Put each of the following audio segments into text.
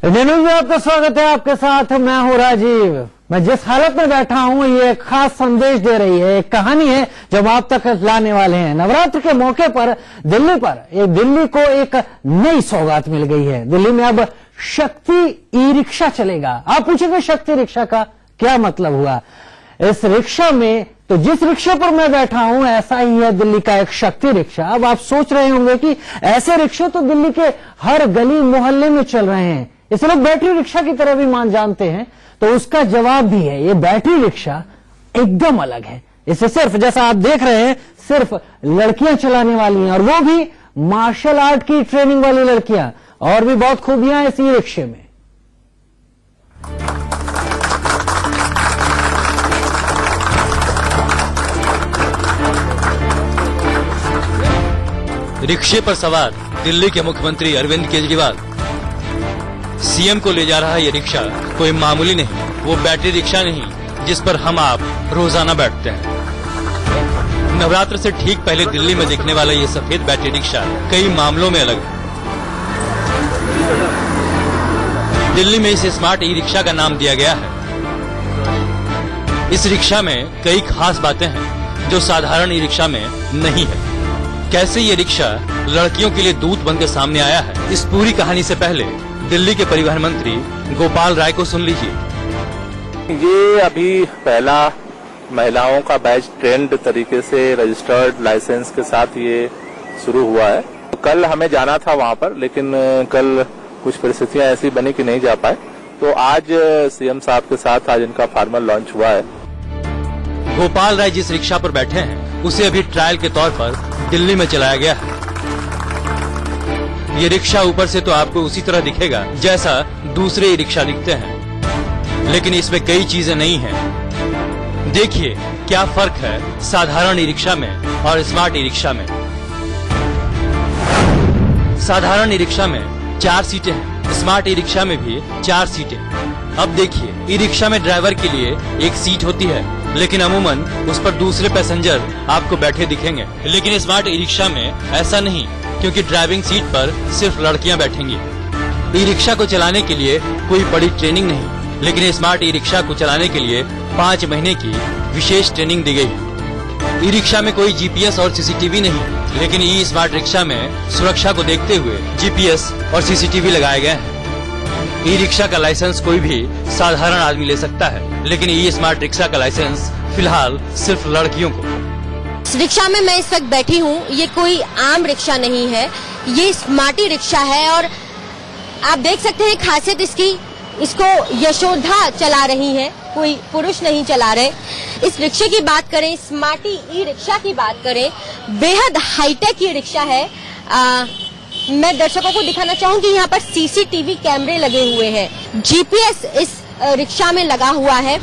Indian news में आपका स्वागत है। आपके साथ मैं हूं राजीव। मैं जिस हालत में बैठा हूं ये एक खास संदेश दे रही है, एक कहानी है जो हम आप तक लाने वाले हैं। नवरात्र के मौके पर दिल्ली को एक नई सौगात मिल गई है। दिल्ली में अब शक्ति ई रिक्शा चलेगा। आप पूछेंगे शक्ति रिक्शा का क्या मतलब हुआ? इस रिक्शा में तो जिस रिक्शा पर मैं बैठा हूं ऐसा ही है दिल्ली का एक शक्ति रिक्शा। अब आप सोच रहे होंगे कि ऐसे रिक्शे तो दिल्ली के हर गली मोहल्ले में चल रहे हैं, इसे लोग बैटरी रिक्शा की तरह भी मान जानते हैं। तो उसका जवाब भी है, ये बैटरी रिक्शा एकदम अलग है। इसे सिर्फ, जैसा आप देख रहे हैं, सिर्फ लड़कियां चलाने वाली हैं, और वो भी मार्शल आर्ट की ट्रेनिंग वाली लड़कियां। और भी बहुत खूबियां इस ई रिक्शे में। रिक्शे पर सवार दिल्ली के मुख्यमंत्री अरविंद केजरीवाल। सीएम को ले जा रहा ये रिक्शा कोई मामूली नहीं, वो बैटरी रिक्शा नहीं जिस पर हम आप रोजाना बैठते हैं। नवरात्र से ठीक पहले दिल्ली में दिखने वाला ये सफेद बैटरी रिक्शा कई मामलों में अलग है। दिल्ली में इस स्मार्ट ई रिक्शा का नाम दिया गया है। इस रिक्शा में कई खास बातें हैं जो साधारण ई रिक्शा में नहीं है। कैसे ये रिक्शा लड़कियों के लिए दूत बनकर सामने आया है, इस पूरी कहानी से पहले दिल्ली के परिवहन मंत्री गोपाल राय को सुन लीजिए। ये अभी पहला महिलाओं का बैच ट्रेंड तरीके से रजिस्टर्ड लाइसेंस के साथ ये शुरू हुआ है। कल हमें जाना था वहाँ पर, लेकिन कल कुछ परिस्थितियां ऐसी बनी कि नहीं जा पाए, तो आज सीएम साहब के साथ आज इनका फॉर्मल लॉन्च हुआ है। गोपाल राय जिस रिक्शा पर बैठे हैं उसे अभी ट्रायल के तौर पर दिल्ली में चलाया गया है। ये रिक्शा ऊपर से तो आपको उसी तरह दिखेगा जैसा दूसरे ई रिक्शा दिखते हैं, लेकिन इसमें कई चीजें नहीं हैं। देखिए क्या फर्क है साधारण ई रिक्शा में और स्मार्ट ई रिक्शा में। साधारण ई रिक्शा में 4 सीटें हैं, स्मार्ट ई रिक्शा में भी 4 सीटें। अब देखिए, ई रिक्शा में ड्राइवर के लिए एक सीट होती है, लेकिन अमूमन उस पर दूसरे पैसेंजर आपको बैठे दिखेंगे। लेकिन स्मार्ट ई रिक्शा में ऐसा नहीं, क्योंकि ड्राइविंग सीट पर सिर्फ लड़कियां बैठेंगी। ई रिक्शा को चलाने के लिए कोई बड़ी ट्रेनिंग नहीं, लेकिन स्मार्ट ई रिक्शा को चलाने के लिए 5 महीने की विशेष ट्रेनिंग दी गई। ई रिक्शा में कोई जीपीएस और सीसीटीवी नहीं, लेकिन ई स्मार्ट रिक्शा में सुरक्षा को देखते हुए जीपीएस और सीसीटीवी लगाए गए हैं। ई रिक्शा का लाइसेंस कोई भी साधारण आदमी ले सकता है, लेकिन ई स्मार्ट रिक्शा का लाइसेंस फिलहाल सिर्फ लड़कियों को। इस रिक्शा में मैं इस वक्त बैठी हूँ, ये कोई आम रिक्शा नहीं है, ये स्मार्टी रिक्शा है। और आप देख सकते हैं खासियत इसको यशोधा चला रही है, कोई पुरुष नहीं चला रहे। इस रिक्शे की बात करें, स्मार्टी ई रिक्शा की बात करें, बेहद हाईटेक ये रिक्शा है। मैं दर्शकों को दिखाना चाहूंगी, यहाँ पर सीसीटीवी कैमरे लगे हुए हैं, जीपीएस इस रिक्शा में लगा हुआ है।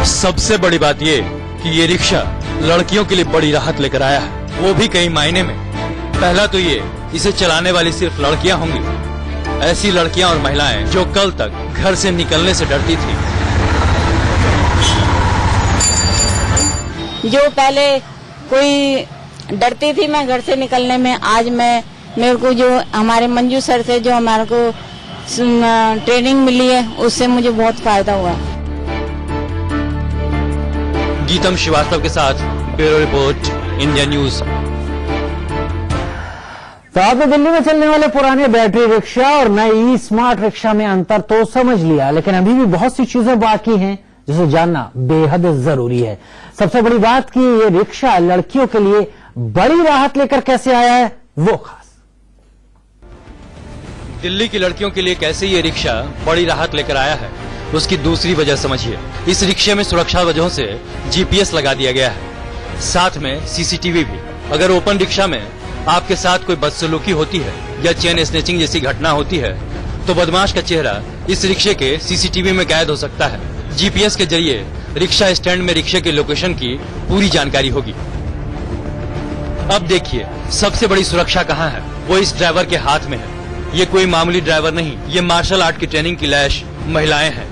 सबसे बड़ी बात ये कि ये रिक्शा लड़कियों के लिए बड़ी राहत लेकर आया है, वो भी कई मायने में। पहला तो ये, इसे चलाने वाली सिर्फ लड़कियां होंगी, ऐसी लड़कियां और महिलाएं जो कल तक घर से निकलने से डरती थी। जो पहले कोई डरती थी मैं घर से निकलने में, आज मेरे को जो हमारे मंजू सर से जो हमारे को ट्रेनिंग मिली है, उससे मुझे बहुत फायदा हुआ। गीतम श्रीवास्तव के साथ ब्यूरो रिपोर्ट, इंडिया न्यूज। तो आपने दिल्ली में चलने वाले पुराने बैटरी रिक्शा और नई स्मार्ट रिक्शा में अंतर तो समझ लिया, लेकिन अभी भी बहुत सी चीजें बाकी हैं जिसे जानना बेहद जरूरी है। सबसे बड़ी बात कि ये रिक्शा लड़कियों के लिए बड़ी राहत लेकर कैसे आया है, वो खास। दिल्ली की लड़कियों के लिए कैसे ये रिक्शा बड़ी राहत लेकर आया है, उसकी दूसरी वजह समझिए। इस रिक्शे में सुरक्षा वजहों से जीपीएस लगा दिया गया है, साथ में सीसीटीवी भी। अगर ओपन रिक्शा में आपके साथ कोई बदसलूकी होती है या चेन स्नेचिंग जैसी घटना होती है, तो बदमाश का चेहरा इस रिक्शे के सीसीटीवी में कैद हो सकता है। जीपीएस के जरिए रिक्शा स्टैंड में रिक्शे के लोकेशन की पूरी जानकारी होगी। अब देखिए सबसे बड़ी सुरक्षा कहाँ है, वो इस ड्राइवर के हाथ में है। ये कोई मामूली ड्राइवर नहीं, ये मार्शल आर्ट की ट्रेनिंग की लैश महिलाएं हैं,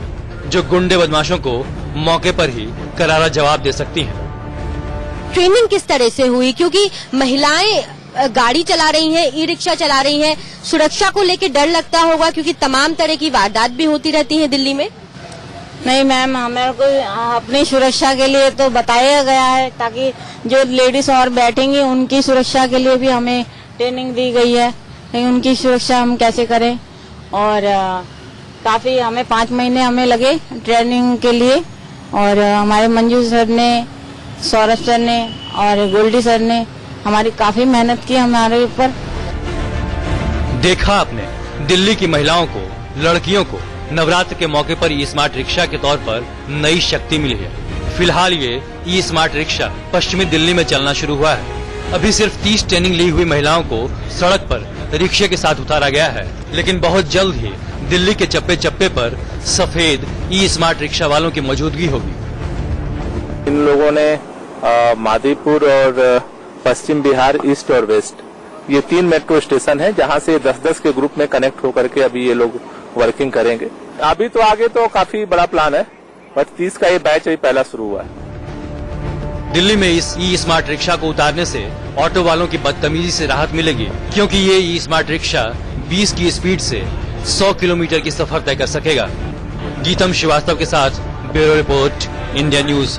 जो गुंडे बदमाशों को मौके पर ही करारा जवाब दे सकती हैं। ट्रेनिंग किस तरह से हुई, क्योंकि महिलाएं गाड़ी चला रही हैं, ई रिक्शा चला रही हैं, सुरक्षा को लेकर डर लगता होगा क्योंकि तमाम तरह की वारदात भी होती रहती हैं दिल्ली में। नहीं मैम, हमें को अपनी सुरक्षा के लिए तो बताया गया है, ताकि जो लेडीज और बैठेंगी उनकी सुरक्षा के लिए भी हमें ट्रेनिंग दी गई है। लेकिन उनकी सुरक्षा हम कैसे करें, और काफी हमें 5 महीने हमें लगे ट्रेनिंग के लिए, और हमारे मंजू सर ने, सौरभ सर ने और गोल्डी सर ने हमारी काफी मेहनत की हमारे ऊपर। देखा आपने, दिल्ली की महिलाओं को, लड़कियों को नवरात्र के मौके पर ई स्मार्ट रिक्शा के तौर पर नई शक्ति मिली है। फिलहाल ये ई स्मार्ट रिक्शा पश्चिमी दिल्ली में चलना शुरू हुआ है। अभी सिर्फ 30 ट्रेनिंग ली हुई महिलाओं को सड़क पर रिक्शे के साथ उतारा गया है, लेकिन बहुत जल्द ही दिल्ली के चप्पे चप्पे पर सफेद ई स्मार्ट रिक्शा वालों की मौजूदगी होगी। इन लोगों ने मादीपुर और पश्चिम बिहार ईस्ट और वेस्ट, ये 3 मेट्रो स्टेशन है जहां से 10-10 के ग्रुप में कनेक्ट होकर के अभी ये लोग वर्किंग करेंगे। अभी तो आगे तो काफी बड़ा प्लान है, बट 30 का ये बैच अभी पहला शुरू हुआ है। दिल्ली में इस ई स्मार्ट रिक्शा को उतारने से ऑटो वालों की बदतमीजी से राहत मिलेगी, क्योंकि ये ई स्मार्ट रिक्शा 20 की स्पीड से 100 किलोमीटर की सफर तय कर सकेगा। गीतम श्रीवास्तव के साथ ब्यूरो रिपोर्ट, इंडिया न्यूज।